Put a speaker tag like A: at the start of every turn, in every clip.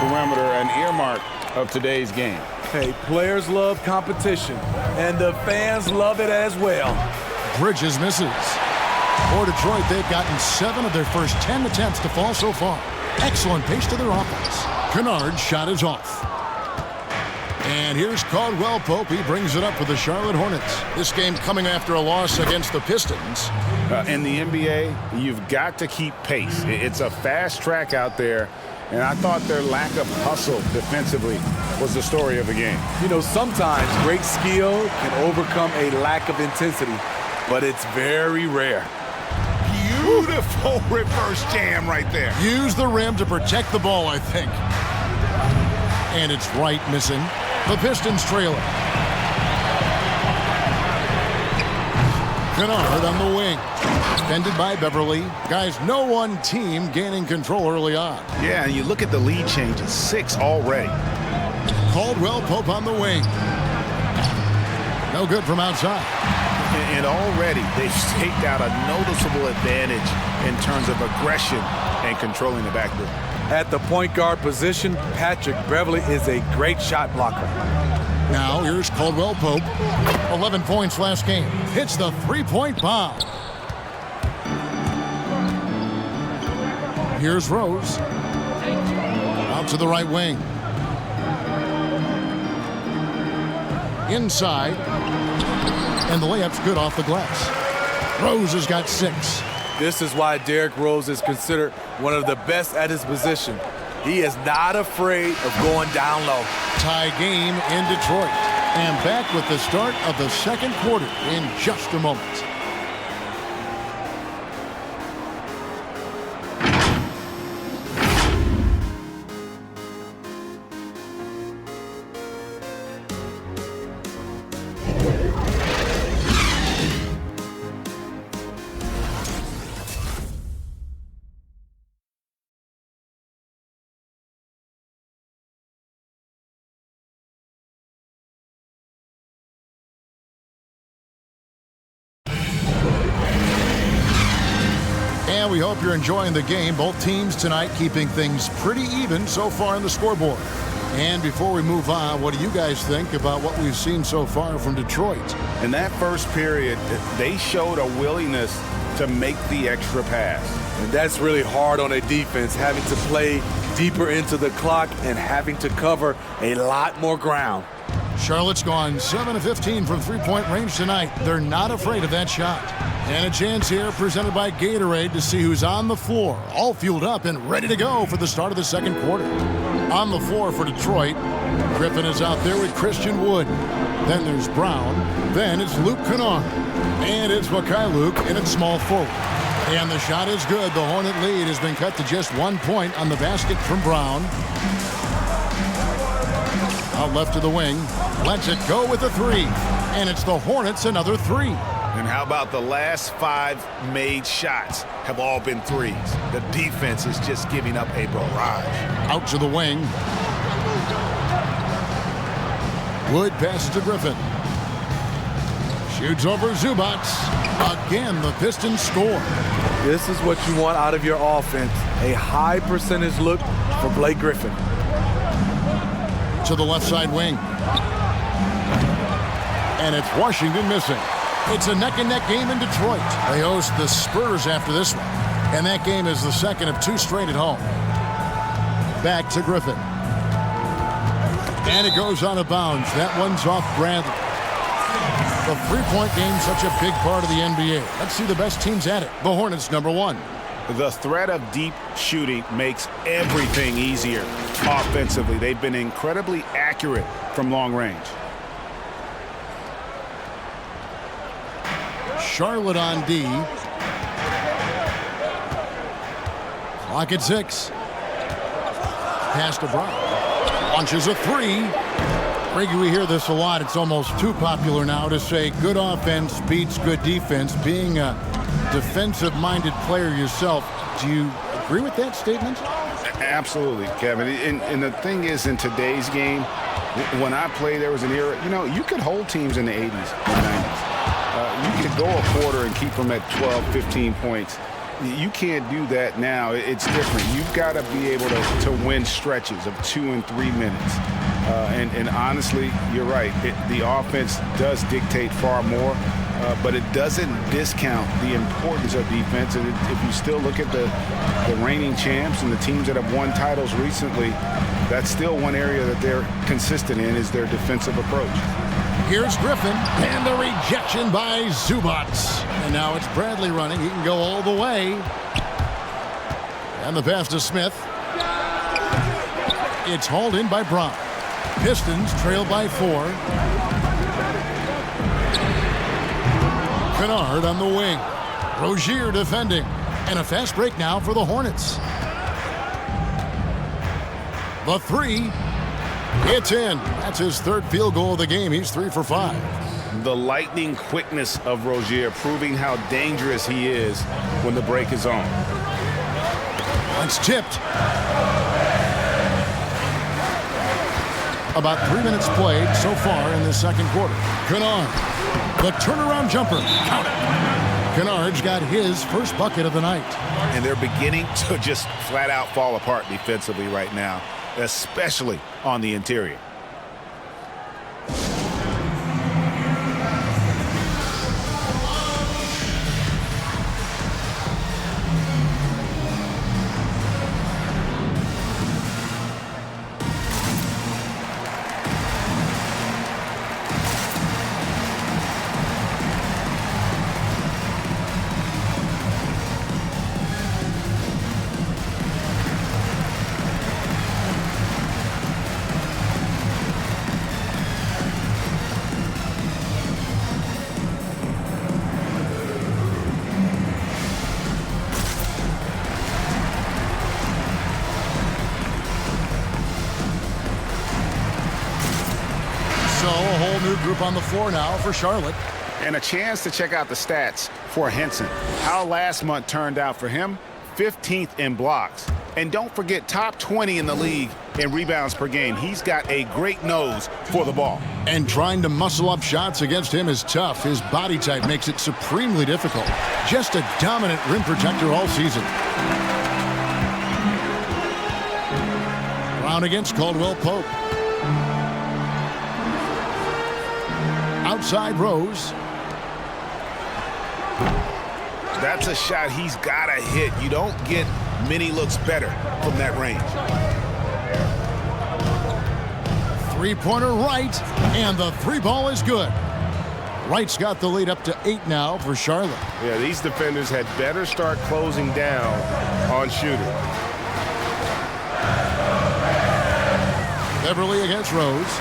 A: perimeter, an earmark of today's game.
B: Hey, players love competition, and the fans love it as well.
C: Bridges misses. For Detroit, they've gotten 7 of their first 10 attempts to fall so far. Excellent pace to their offense. Kennard's shot is off. And here's Caldwell Pope. He brings it up for the Charlotte Hornets. This game coming after a loss against the Pistons.
A: In the NBA, you've got to keep pace. It's a fast track out there, and I thought their lack of hustle defensively was the story of the game.
B: You know, sometimes great skill can overcome a lack of intensity, but it's very rare.
A: Beautiful reverse jam right there.
C: Use the rim to protect the ball, I think. And it's right missing. The Pistons trail it. Kennard on the wing. Defended by Beverly. Guys, no one team gaining control early on.
A: Yeah, and you look at the lead changes. 6 already.
C: Caldwell Pope on the wing. No good from outside.
A: And already they've staked out a noticeable advantage in terms of aggression and controlling the backboard.
B: At the point guard position, Patrick Beverly is a great shot blocker.
C: Now here's Caldwell Pope. 11 points last game. Hits the three-point bomb. Here's Rose. Out to the right wing. Inside. And the layup's good off the glass. Rose has got 6.
B: This is why Derrick Rose is considered one of the best at his position. He is not afraid of going down low.
C: Tie game in Detroit. And back with the start of the second quarter in just a moment. And we hope you're enjoying the game. Both teams tonight keeping things pretty even so far on the scoreboard. And before we move on, what do you guys think about what we've seen so far from Detroit?
A: In that first period, they showed a willingness to make the extra pass.
B: And that's really hard on a defense, having to play deeper into the clock and having to cover a lot more ground.
C: Charlotte's gone 7 of 15 from three-point range tonight. They're not afraid of that shot. And a chance here presented by Gatorade to see who's on the floor, all fueled up and ready to go for the start of the second quarter. On the floor for Detroit, Griffin is out there with Christian Wood. Then there's Brown. Then it's Luke Kennard. And it's Mikhailuk in at small forward. And the shot is good. The Hornet lead has been cut to just 1 point on the basket from Brown. Out left to the wing. Lets it go with a 3. And it's the Hornets another 3.
A: And how about the last 5 made shots have all been threes? The defense is just giving up a barrage.
C: Out to the wing. Wood passes to Griffin. Shoots over Zubac. Again, the Pistons score.
B: This is what you want out of your offense. A high percentage look for Blake Griffin.
C: To the left side wing. And it's Washington missing. It's a neck-and-neck game in Detroit. They host the Spurs after this one. And that game is the second of 2 straight at home. Back to Griffin. And it goes out of bounds. That one's off Bradley. The three-point game, such a big part of the NBA. Let's see the best teams at it. The Hornets, number 1.
A: The threat of deep shooting makes everything easier offensively. They've been incredibly accurate from long range.
C: Charlotte on D. Clock at 6. Pass to Brown. Launches a 3. Reggie, we hear this a lot. It's almost too popular now to say good offense beats good defense. Being a defensive-minded player yourself, do you agree with that statement?
A: Absolutely, Kevin. And the thing is, in today's game, when I played, there was an era, you could hold teams in the 80s and 90s. You could go a quarter and keep them at 12, 15 points. You can't do that now. It's different. You've got to be able to win stretches of 2 and 3 minutes. And honestly, you're right. The offense does dictate far more, but it doesn't discount the importance of defense. And if you still look at the reigning champs and the teams that have won titles recently, that's still one area that they're consistent in is their defensive approach.
C: Here's Griffin, and the rejection by Zubac. And now it's Bradley running. He can go all the way. And the pass to Smith. It's hauled in by Brown. Pistons trail by 4. Kennard on the wing. Rozier defending. And a fast break now for the Hornets. The 3. It's in. That's his 3rd field goal of the game. He's 3 for 5.
A: The lightning quickness of Rozier proving how dangerous he is when the break is on.
C: It's tipped. About 3 minutes played so far in the second quarter. Kennard, the turnaround jumper. Count it. Kennard's got his first bucket of the night.
A: And they're beginning to just flat out fall apart defensively right now, especially on the interior.
C: So a whole new group on the floor now for Charlotte.
A: And a chance to check out the stats for Henson. How last month turned out for him, 15th in blocks. And don't forget, top 20 in the league in rebounds per game. He's got a great nose for the ball.
C: And trying to muscle up shots against him is tough. His body type makes it supremely difficult. Just a dominant rim protector all season. Brown against Caldwell Pope. Outside Rose.
A: That's a shot he's got to hit. You don't get many looks better from that range.
C: Three-pointer right, and the 3 ball is good. Wright's got the lead up to 8 now for Charlotte.
A: Yeah, these defenders had better start closing down on shooting.
C: Beverly against Rose.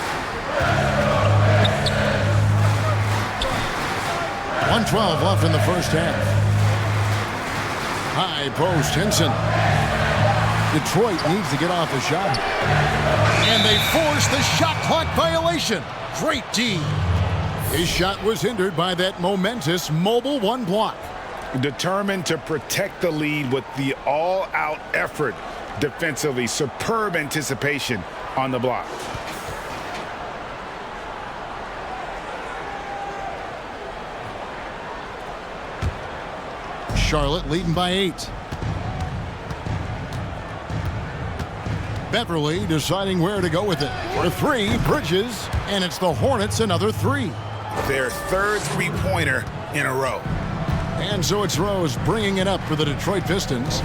C: 1:12 left in the first half. High post, Henson. Detroit needs to get off the shot. And they force the shot clock violation. Great D. His shot was hindered by that momentous mobile 1 block.
A: Determined to protect the lead with the all-out effort defensively. Superb anticipation on the block.
C: Charlotte leading by 8. Beverly deciding where to go with it. For 3, Bridges, and it's the Hornets another 3.
A: Their 3rd three-pointer in a row.
C: And so it's Rose bringing it up for the Detroit Pistons.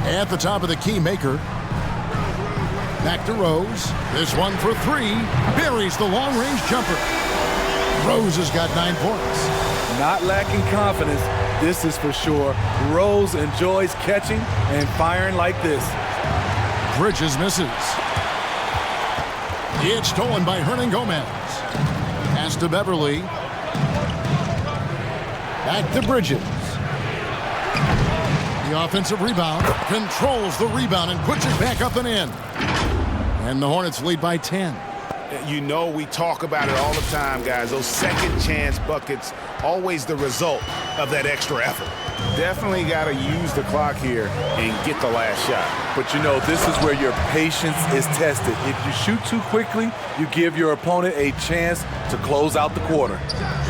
C: At the top of the key, Maker. Back to Rose. This one for 3. Buries the long-range jumper. Rose has got 9 points.
B: Not lacking confidence, this is for sure. Rose enjoys catching and firing like this.
C: Bridges misses. It's stolen by Hernan Gomez. Pass to Beverly. Back to Bridges. The offensive rebound. Controls the rebound and puts it back up and in. And the Hornets lead by 10.
A: You know we talk about it all the time, guys. Those second chance buckets, always the result of that extra effort. Definitely got to use the clock here and get the last shot.
B: But you know, this is where your patience is tested. If you shoot too quickly, you give your opponent a chance to close out the quarter.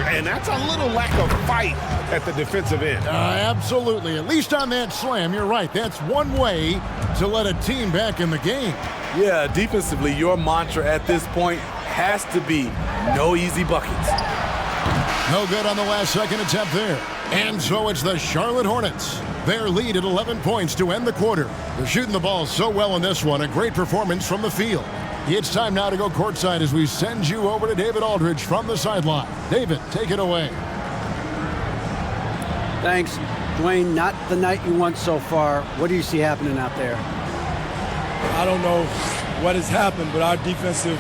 A: And that's a little lack of fight at the defensive end.
C: Absolutely. At least on that slam, you're right. That's one way to let a team back in the game.
B: Yeah, defensively, your mantra at this point has to be no easy buckets.
C: No good on the last second attempt there. And so it's the Charlotte Hornets. Their lead at 11 points to end the quarter. They're shooting the ball so well in this one. A great performance from the field. It's time now to go courtside as we send you over to David Aldridge from the sideline. David, take it away.
D: Thanks. Dwayne, not the night you want so far. What do you see happening out there?
E: I don't know what has happened, but our defensive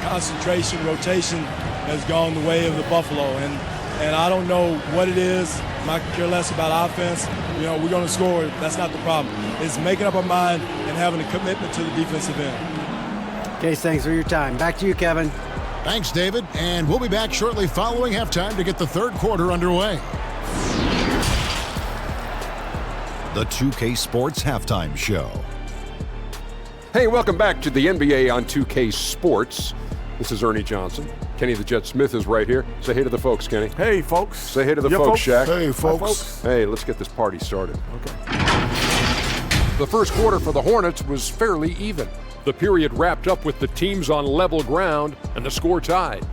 E: concentration, rotation has gone the way of the Buffalo. And I don't know what it is. I could care less about offense. You know, we're going to score. That's not the problem. It's making up our mind and having a commitment to the defensive end.
D: Okay, thanks for your time. Back to you, Kevin.
C: Thanks, David. And we'll be back shortly following halftime to get the third quarter underway.
F: The 2K Sports Halftime Show.
G: Hey, welcome back to the NBA on 2K Sports. This is Ernie Johnson. Kenny the Jet Smith is right here. Say hey to the folks, Kenny.
H: Hey, folks.
G: Say hey to the folks, Shaq.
H: Hey, folks.
G: Hey, let's get this party started.
H: Okay.
G: The first quarter for the Hornets was fairly even. The period wrapped up with the teams on level ground and the score tied.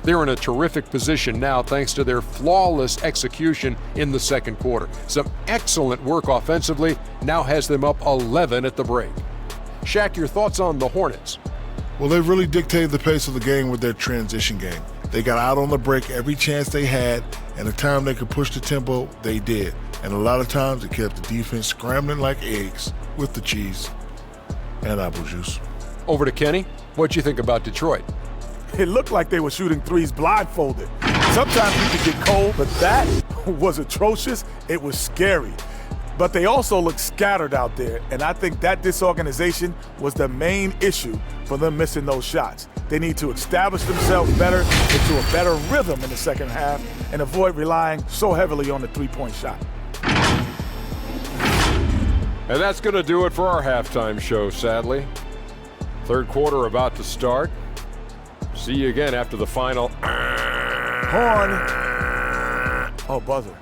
G: They're in a terrific position now thanks to their flawless execution in the second quarter. Some excellent work offensively now has them up 11 at the break. Shaq, your thoughts on the Hornets?
H: Well, they really dictated the pace of the game with their transition game. They got out on the break every chance they had, and the time they could push the tempo, they did. And a lot of times it kept the defense scrambling like eggs with the cheese and apple juice.
G: Over to Kenny. What'd you think about Detroit?
I: It looked like they were shooting threes blindfolded. Sometimes you could get cold, but that was atrocious. It was scary. But they also looked scattered out there, and I think that disorganization was the main issue for them missing those shots. They need to establish themselves better into a better rhythm in the second half and avoid relying so heavily on the three-point shot.
G: And that's going to do it for our halftime show, sadly. Third quarter about to start. See you again after the final.
I: Horn. Oh, buzzer.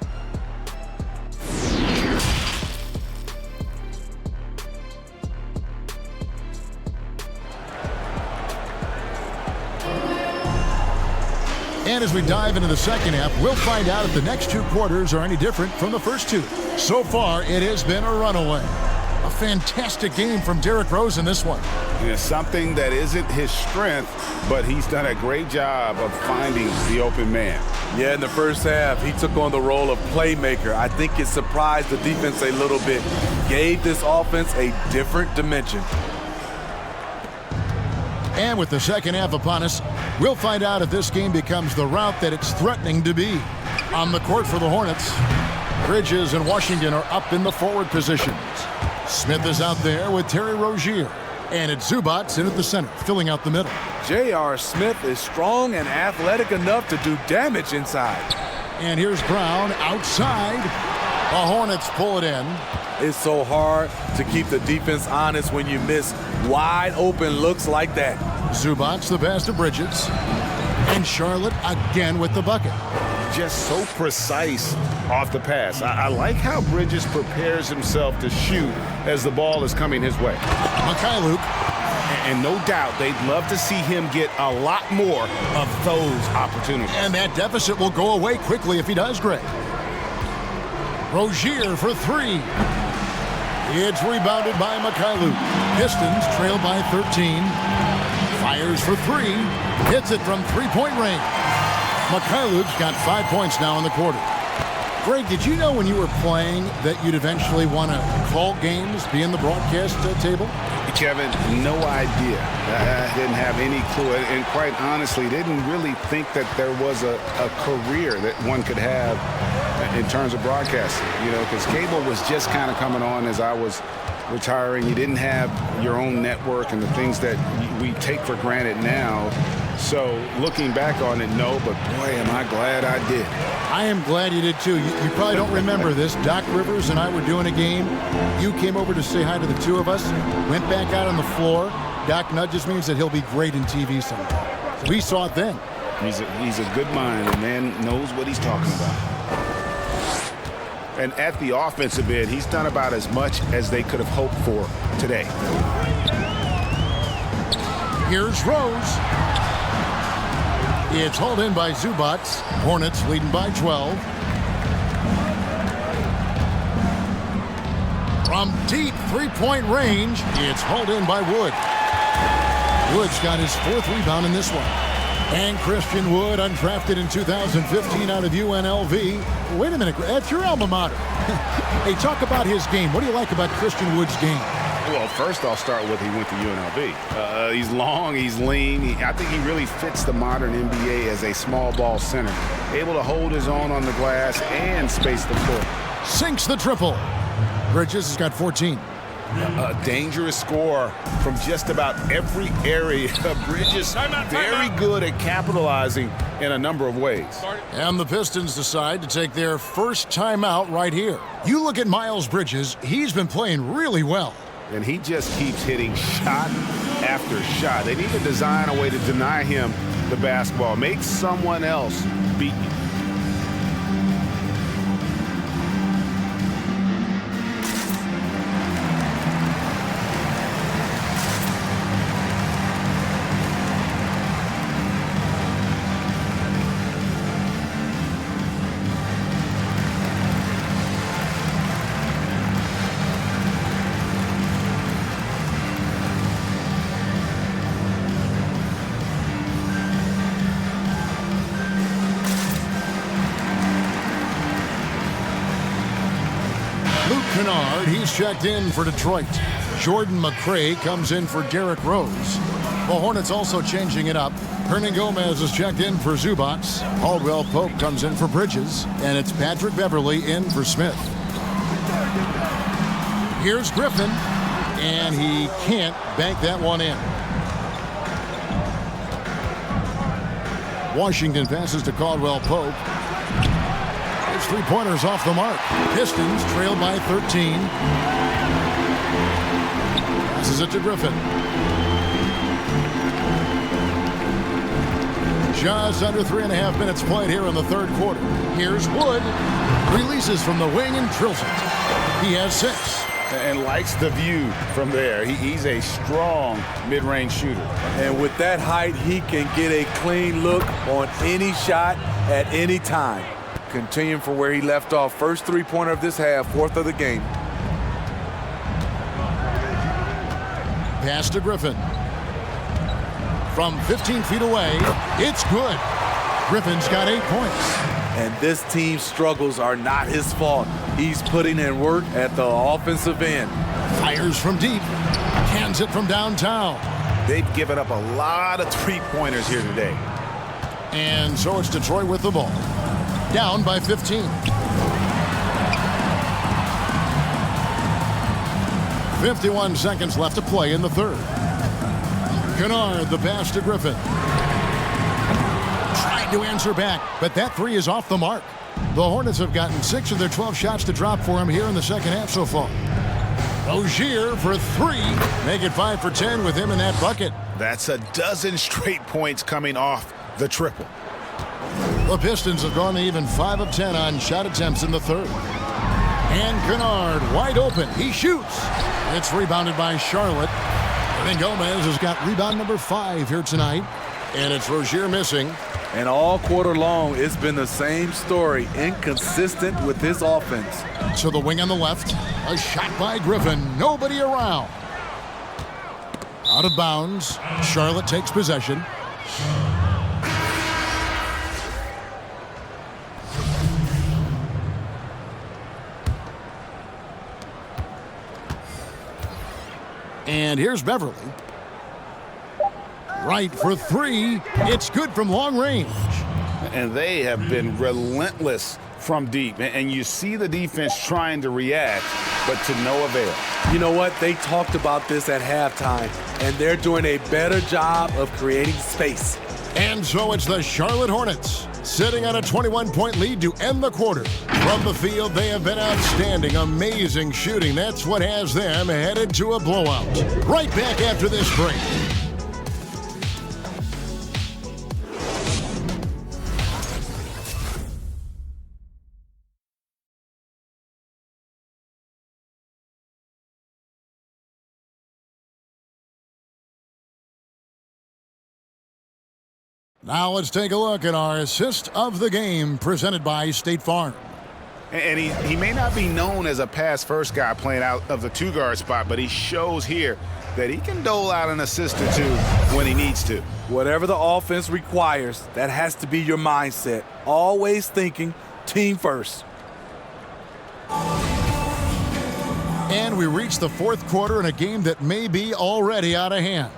C: And as we dive into the second half, we'll find out if the next two quarters are any different from the first two. So far, it has been a runaway. A fantastic game from Derrick Rose in this one.
A: Yeah, something that isn't his strength, but he's done a great job of finding the open man.
B: Yeah, in the first half, he took on the role of playmaker. I think it surprised the defense a little bit, gave this offense a different dimension.
C: And with the second half upon us, we'll find out if this game becomes the route that it's threatening to be. On the court for the Hornets, Bridges and Washington are up in the forward positions. Smith is out there with Terry Rozier. And it's Zubats in at the center, filling out the middle.
I: J.R. Smith is strong and athletic enough to do damage inside.
C: And here's Brown outside. The Hornets pull it in.
B: It's so hard to keep the defense honest when you miss wide open looks like that.
C: Zubats the pass to Bridges. And Charlotte again with the bucket.
A: Just so precise off the pass. I like how Bridges prepares himself to shoot as the ball is coming his way.
C: Mikhailuk.
A: And no doubt they'd love to see him get a lot more of those opportunities.
C: And that deficit will go away quickly if he does, Greg. Rozier for three. It's rebounded by Mikhailuk. Pistons trail by 13. Fires for three. Hits it from three-point range. Mikhailuk's got 5 points now in the quarter. Greg, did you know when you were playing that you'd eventually want to call games, be in the broadcast table?
A: Kevin, no idea. I didn't have any clue. And quite honestly, didn't really think that there was a career that one could have in terms of broadcasting. You know, because cable was just kind of coming on as I was retiring. You didn't have your own network and the things that we take for granted now. So looking back on it, no, but boy, am I glad I did.
C: I am glad you did too. You probably don't remember this. Doc Rivers and I were doing a game. You came over to say hi to the two of us, went back out on the floor. Doc nudges me and said he'll be great in TV sometime. We saw it then.
A: He's a good mind. The man knows what he's talking about. And at the offensive end, he's done about as much as they could have hoped for today.
C: Here's Rose. It's hauled in by Zubac. Hornets leading by 12. From deep three-point range, it's hauled in by Wood. Wood's got his 4th rebound in this one. And Christian Wood, undrafted in 2015 out of UNLV. Wait a minute, that's your alma mater. Hey, talk about his game. What do you like about Christian Wood's game?
A: Well, first I'll start with he went to UNLV. He's long, he's lean. I think he really fits the modern NBA as a small ball center. Able to hold his own on the glass and space the floor.
C: Sinks the triple. Bridges has got 14.
A: A dangerous score from just about every area. Bridges very good at capitalizing in a number of ways.
C: And the Pistons decide to take their first timeout right here. You look at Miles Bridges, he's been playing really well.
A: And he just keeps hitting shot after shot. They need to design a way to deny him the basketball. Make someone else beat you.
C: Kennard, he's checked in for Detroit. Jordan McRae comes in for Derrick Rose. The Hornets also changing it up. Hernan Gomez is checked in for Zubac. Caldwell Pope comes in for Bridges. And it's Patrick Beverley in for Smith. Here's Griffin. And he can't bank that one in. Washington passes to Caldwell Pope. His three-pointers off the mark. Pistons trail by 13. Passes it to Griffin. Just under 3.5 minutes played here in the third quarter. Here's Wood. Releases from the wing and drills it. He has 6.
A: And likes the view from there. He's a strong mid-range shooter.
B: And with that height, he can get a clean look on any shot at any time. Continuing from where he left off. First three-pointer of this half, 4th of the game.
C: Pass to Griffin. From 15 feet away, it's good. Griffin's got 8 points.
B: And this team's struggles are not his fault. He's putting in work at the offensive end.
C: Fires from deep. Cans it from downtown.
A: They've given up a lot of three-pointers here today.
C: And so it's Detroit with the ball. Down by 15. 51 seconds left to play in the third. Kennard, the pass to Griffin. Tried to answer back, but that three is off the mark. The Hornets have gotten 6 of their 12 shots to drop for him here in the second half so far. Rozier for 3. Make it 5 for 10 with him in that bucket.
A: That's a dozen straight points coming off the triple.
C: The Pistons have gone to even 5 of 10 on shot attempts in the third. And Kennard wide open. He shoots. It's rebounded by Charlotte. And then Gomez has got rebound number 5 here tonight. And it's Rozier missing.
B: And all quarter long, it's been the same story. Inconsistent with his offense.
C: To the wing on the left. A shot by Griffin. Nobody around. Out of bounds. Charlotte takes possession. And here's Beverley. Right for 3. It's good from long range.
A: And they have been relentless from deep. And you see the defense trying to react, but to no avail.
B: You know what? They talked about this at halftime, and they're doing a better job of creating space.
C: And so it's the Charlotte Hornets sitting on a 21-point lead to end the quarter. From the field, they have been outstanding, amazing shooting. That's what has them headed to a blowout. Right back after this break. Now let's take a look at our assist of the game presented by State Farm.
A: And he may not be known as a pass-first guy playing out of the two-guard spot, but he shows here that he can dole out an assist or two when he needs to.
B: Whatever the offense requires, that has to be your mindset. Always thinking team first.
C: And we reach the fourth quarter in a game that may be already out of hand.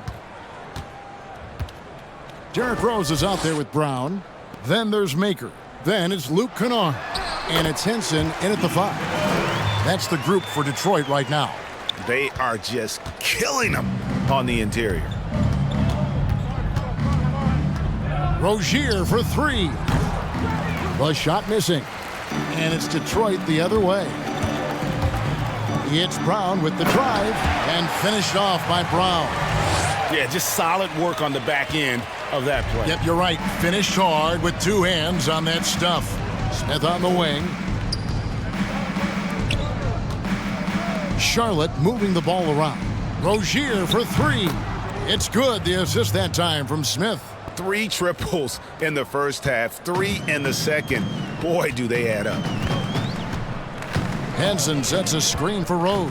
C: Derrick Rose is out there with Brown. Then there's Maker. Then it's Luke Kennard. And it's Henson in at the 5. That's the group for Detroit right now.
A: They are just killing them on the interior.
C: Rozier for 3. The shot missing. And it's Detroit the other way. It's Brown with the drive and finished off by Brown.
A: Yeah, just solid work on the back end of that play.
C: Yep, you're right. Finished hard with 2 hands on that stuff. Smith on the wing. Charlotte moving the ball around. Rozier for 3. It's good. The assist that time from Smith.
A: 3 triples in the first half, 3 in the second. Boy, do they add up.
C: Henson sets a screen for Rose.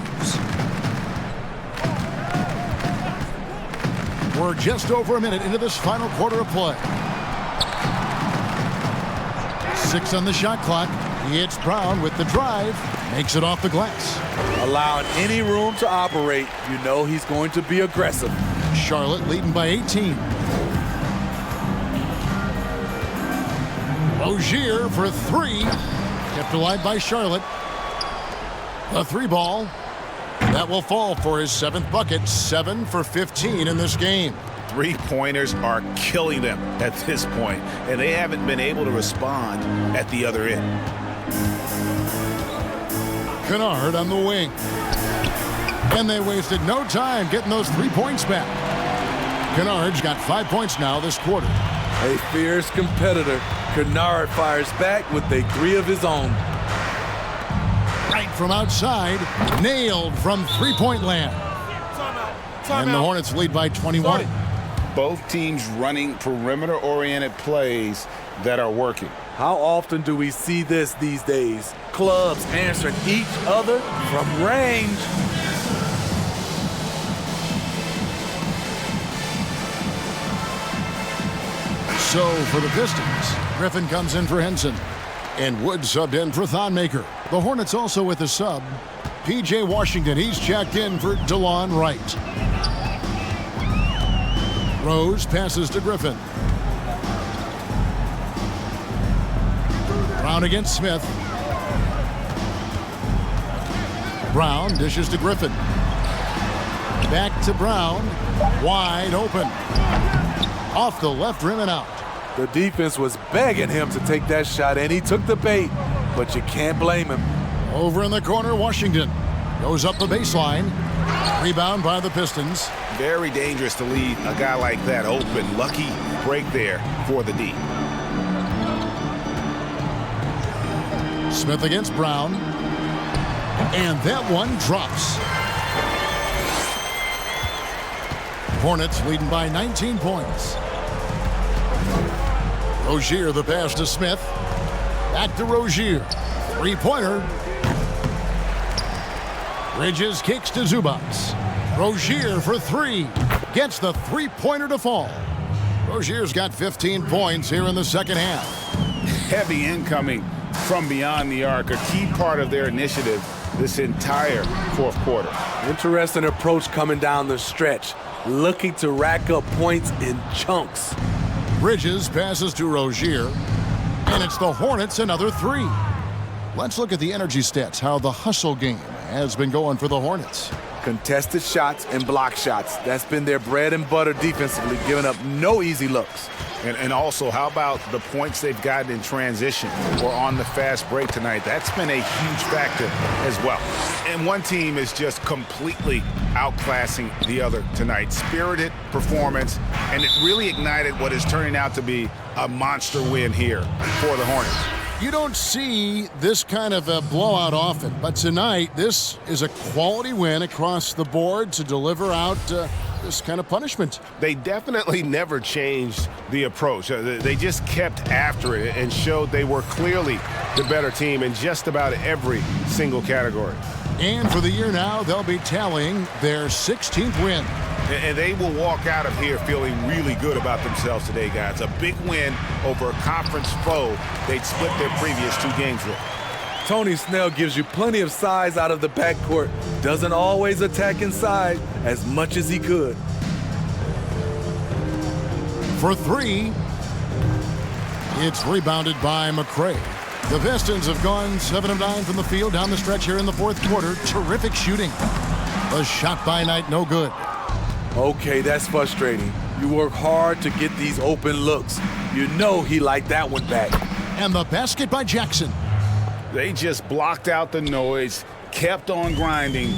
C: We're just over a minute into this final quarter of play. 6 on the shot clock. It's Brown with the drive. Makes it off the glass.
B: Allowing any room to operate, you know he's going to be aggressive.
C: Charlotte leading by 18. Rozier for 3. Kept alive by Charlotte. The 3 ball. That will fall for his 7th bucket. 7 for 15 in this game.
A: 3-pointers are killing them at this point, and they haven't been able to respond at the other end.
C: Kennard on the wing. And they wasted no time getting those 3 points back. Kennard's got 5 points now this quarter.
B: A fierce competitor. Kennard fires back with a 3 of his own.
C: Right from outside. Nailed from 3-point land. And the Hornets lead by 21.
A: Both teams running perimeter-oriented plays that are working.
B: How often do we see this these days? Clubs answering each other from range.
C: So for the Pistons, Griffin comes in for Henson. And Wood subbed in for Thonmaker. The Hornets also with a sub. P.J. Washington, he's checked in for DeLon Wright. Rose passes to Griffin. Brown against Smith. Brown dishes to Griffin. Back to Brown. Wide open. Off the left rim and out.
B: The defense was begging him to take that shot, and he took the bait, but you can't blame him.
C: Over in the corner, Washington goes up the baseline. Rebound by the Pistons.
A: Very dangerous to leave a guy like that open. Lucky break there for the D.
C: Smith against Brown. And that one drops. Hornets leading by 19 points. Rozier the pass to Smith. Back to Rozier. 3-pointer. Bridges kicks to Zubats. Rozier for 3. Gets the 3-pointer to fall. Rozier's got 15 points here in the second half.
A: Heavy incoming from beyond the arc, a key part of their initiative this entire fourth quarter.
B: Interesting approach coming down the stretch. Looking to rack up points in chunks.
C: Bridges passes to Rozier. And it's the Hornets another 3. Let's look at the energy stats, how the hustle game has been going for the Hornets.
B: Contested shots and block shots. That's been their bread and butter defensively, giving up no easy looks.
A: And also, how about the points they've gotten in transition or on the fast break tonight? That's been a huge factor as well. And one team is just completely outclassing the other tonight. Spirited performance, and it really ignited what is turning out to be a monster win here for the Hornets.
C: You don't see this kind of a blowout often, but tonight this is a quality win across the board to deliver out this kind of punishment.
A: They definitely never changed the approach. They just kept after it and showed they were clearly the better team in just about every single category.
C: And for the year now, they'll be tallying their 16th win.
A: And they will walk out of here feeling really good about themselves today, guys. A big win over a conference foe they'd split their previous 2 games with.
B: Tony Snell gives you plenty of size out of the backcourt. Doesn't always attack inside as much as he could.
C: For 3, it's rebounded by McCray. The Pistons have gone 7 of 9 from the field down the stretch here in the 4th quarter. Terrific shooting. The shot by Knight, no good.
B: Okay, that's frustrating. You work hard to get these open looks. You know he liked that one back.
C: And the basket by Jackson.
A: They just blocked out the noise, kept on grinding,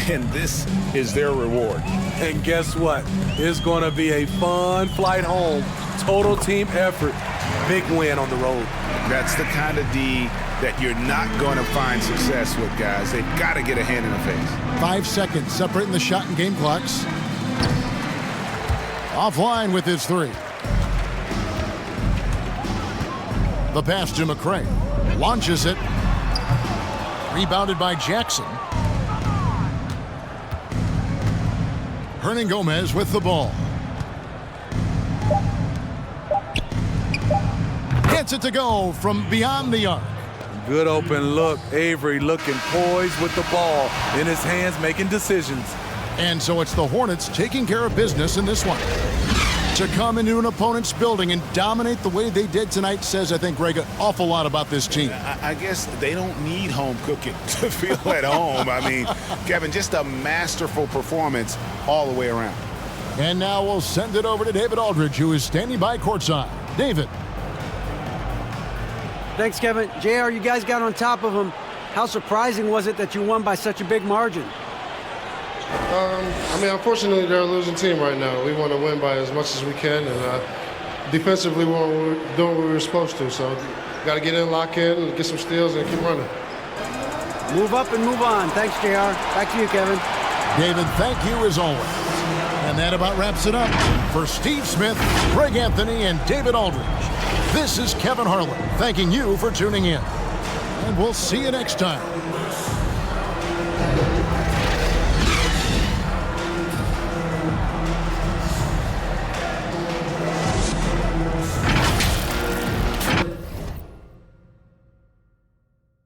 A: and this is their reward.
B: And guess what? It's going to be a fun flight home. Total team effort. Big win on the road.
A: That's the kind of D that you're not going to find success with, guys. They've got to get a hand in the face.
C: 5 seconds separating the shot and game clocks. Offline with his 3. The pass to McCray. Launches it. Rebounded by Jackson. Hernan Gomez with the ball. Gets it to go from beyond the arc.
B: Good open look. Avery looking poised with the ball in his hands, making decisions.
C: And so it's the Hornets taking care of business in this one. To come into an opponent's building and dominate the way they did tonight says, I think, Greg, an awful lot about this team.
A: I guess they don't need home cooking to feel at home. I mean, Kevin, just a masterful performance all the way around.
C: And now we'll send it over to David Aldridge, who is standing by courtside. David.
D: Thanks, Kevin. JR, you guys got on top of them. How surprising was it that you won by such a big margin?
J: I mean, unfortunately, they're a losing team right now. We want to win by as much as we can, and defensively, we're doing what we were supposed to. So, got to get in, lock in, get some steals, and keep running.
D: Move up and move on. Thanks, JR. Back to you, Kevin.
C: David, thank you as always. And that about wraps it up. For Steve Smith, Greg Anthony, and David Aldridge, this is Kevin Harlan thanking you for tuning in. And we'll see you next time.